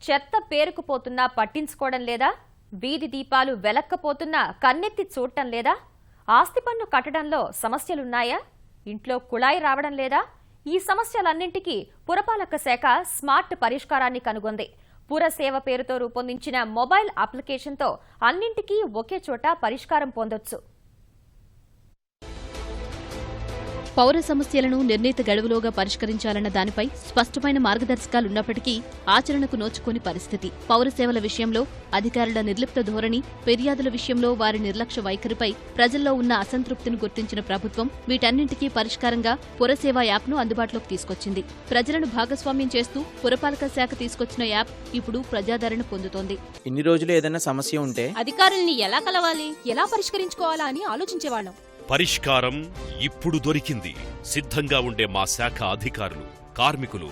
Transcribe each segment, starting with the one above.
చెత్త పేరుకుపోతున్నా పట్టించుకోవడం లేదా? వీధి దీపాలు వెలక్కపోతున్నా కన్నెత్తి చూడటం లేదా? ఆస్తి పన్ను కట్టడంలో సమస్యలున్నాయా? ఇంట్లో కుళాయి రావడం లేదా? ఈ సమస్యలన్నింటికీ పురపాలక శాఖ స్మార్ట్ పరిష్కారాన్ని కనుగొంది. పురసేవ పేరుతో రూపొందించిన మొబైల్ అప్లికేషన్తో అన్నింటికీ ఒకే చోట పరిష్కారం పొందొచ్చు. పౌర సమస్యలను నిర్ణీత గడువులోగా పరిష్కరించాలన్న దానిపై స్పష్టమైన మార్గదర్శకాలున్నప్పటికీ ఆచరణకు నోచుకోని పరిస్థితి. పౌర సేవల విషయంలో అధికారుల నిర్లిప్త ధోరణి, ఫిర్యాదుల విషయంలో వారి నిర్లక్ష్య వైఖరిపై ప్రజల్లో ఉన్న అసంతృప్తిని గుర్తించిన ప్రభుత్వం వీటన్నింటికీ పరిష్కారంగా పురసేవ యాప్ను అందుబాటులోకి తీసుకొచ్చింది. ప్రజలను భాగస్వామ్యం చేస్తూ పురపాలక శాఖ తీసుకొచ్చిన యాప్ ఇప్పుడు ప్రజాదరణ పొందుతోంది. ఇన్ని రోజులు ఏదైనా సమస్య ఉంటే అధికారుల్ని ఎలా కలవాలి, ఎలా పరిష్కరించుకోవాలా అని ఆలోచించేవాళ్ళం. పరిష్కారం ఇప్పుడు దొరికింది. సిద్ధంగా ఉండే మా శాఖ అధికారులు, కార్మికులు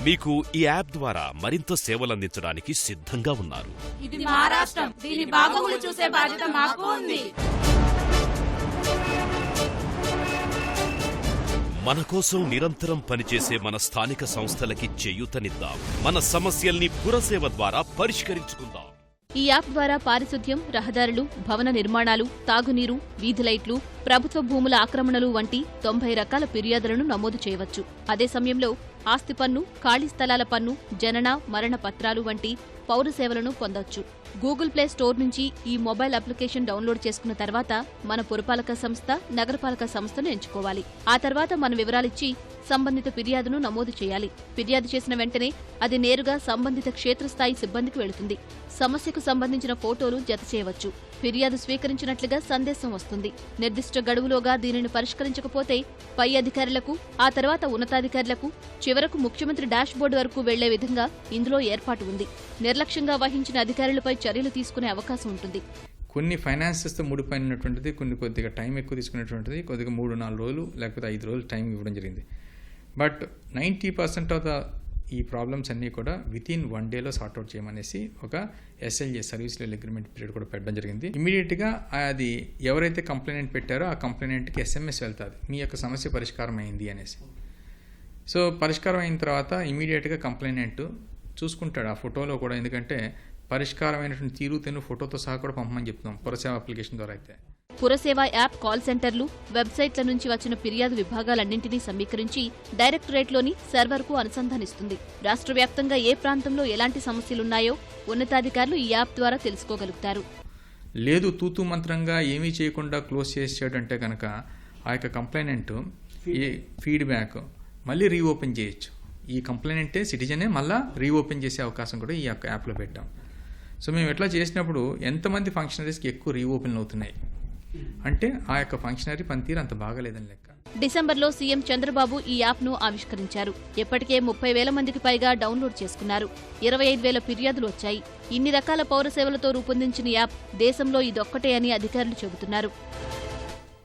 మీకు ఈ యాప్ ద్వారా మరింత సేవలందించడానికి సిద్ధంగా ఉన్నారు. ఇది మా రాష్ట్రం, దీని బాగోగులు చూసే బాధ్యత మాకు ఉంది. మన కోసం నిరంతరం పనిచేసే మన స్థానిక సంస్థలకి చేయూతనిద్దాం. మన సమస్యల్ని పురసేవ ద్వారా పరిష్కరించుకుందాం. ఈ యాప్ ద్వారా పారిశుద్ధ్యం, రహదారులు, భవన నిర్మాణాలు, తాగునీరు, వీధి లైట్లు, ప్రభుత్వ భూముల ఆక్రమణలు వంటి 90 రకాల ఫిర్యాదులను నమోదు చేయవచ్చు. అదే సమయంలో ఆస్తి పన్ను, ఖాళీ స్థలాల పన్ను, జనన, మరణ పత్రాలు వంటి పౌర సేవలను పొందొచ్చు. గూగుల్ ప్లే స్టోర్ నుంచి ఈ మొబైల్ అప్లికేషన్ డౌన్లోడ్ చేసుకున్న తర్వాత మన పురపాలక సంస్థ, నగరపాలక సంస్థను ఎంచుకోవాలి. ఆ తర్వాత మన వివరాలిచ్చి సంబంధిత ఫిర్యాదును నమోదు చేయాలి. ఫిర్యాదు చేసిన వెంటనే అది నేరుగా సంబంధిత క్షేత్రస్థాయి సిబ్బందికి వెళుతుంది. సమస్యకు సంబంధించిన ఫోటోలు జత చేయవచ్చు. ఫిర్యాదు స్వీకరించినట్లుగా సందేశం వస్తుంది. నిర్దిష్ట గడువులోగా దీనిని పరిష్కరించకపోతే పై అధికారులకు, ఆ తర్వాత ఉన్నతాధికారులకు, చివరకు ముఖ్యమంత్రి డాష్ బోర్డు వరకు వెళ్లే విధంగా ఇందులో ఏర్పాటు ఉంది. నిర్లక్ష్యంగా వహించిన అధికారులపై చర్యలు తీసుకునే అవకాశం ఉంటుంది. కొన్ని ఫైనాన్సెస్తో ముడిపోయినటువంటిది, కొద్దిగా టైం ఎక్కువ తీసుకునేటువంటిది, కొద్దిగా 3-4 రోజులు లేకపోతే 5 రోజులు టైం ఇవ్వడం జరిగింది. బట్ 90% ఆఫ్ ద ఈ ప్రాబ్లమ్స్ అన్నీ కూడా వితిన్ 1 డేలో సార్ట్అవుట్ చేయమనేసి ఒక SLA service level agreement period కూడా పెట్టడం జరిగింది. ఇమీడియట్గా అది ఎవరైతే కంప్లైంట్ పెట్టారో ఆ కంప్లైంట్కి SMS వెళ్తుంది, మీ యొక్క సమస్య పరిష్కారం అయింది అనేసి. సో పరిష్కారం అయిన తర్వాత ఇమీడియట్గా కంప్లైంట్ చూసుకుంటాడు ఆ ఫోటోలో కూడా, ఎందుకంటే పరిష్కారమైనటువంటి తీరుతెన్ను ఫోటోతో సహా కూడా పంపమని చెప్తున్నాం పురసేవ అప్లికేషన్ ద్వారా. అయితే పురసేవ యాప్ కాల్ సెంటర్లు, వెబ్సైట్ల నుంచి వచ్చిన ఫిర్యాదు విభాగాలన్నింటినీ సమీకరించి డైరెక్టరేట్లోని సర్వర్కు అనుసంధానిస్తుంది. రాష్ట్ర వ్యాప్తంగా ఏ ప్రాంతంలో ఎలాంటి సమస్యలున్నాయో ఉన్నతాధికారులు ఈ యాప్ ద్వారా తెలుసుకోగలుగుతారు. లేదు తూతూ మంత్రంగా ఏమీ చేయకుండా క్లోజ్ చేసేటంటే కనుక ఆ యొక్క కంప్లైనెంట్ ఈ ఫీడ్బ్యాక్ మళ్ళీ రీఓపెన్ చేయొచ్చు. ఈ కంప్లైనెంటే సిటిజనే మళ్ళీ రీఓపెన్ చేసే అవకాశం కూడా ఈ యొక్క యాప్లో పెట్టాం. సో మేము ఎట్లా చేసినప్పుడు ఎంతమంది ఫంక్షనరీస్కి ఎక్కువ రీఓపెన్ అవుతున్నాయి అంటే ఆ యొక్క ఫంక్షనరీ పనితీరు అంత బాగలేదని లెక్క. డిసెంబర్లో సీఎం చంద్రబాబు ఈ యాప్ను ఆవిష్కరించారు. ఇప్పటికే 30,000 మందికి పైగా డౌన్లోడ్ చేసుకున్నారు. 25,000 ఫిర్యాదులు వచ్చాయి. ఇన్ని రకాల పౌర సేవలతో రూపొందించిన యాప్ దేశంలో ఇదొక్కటే అని అధికారులు చెబుతున్నారు.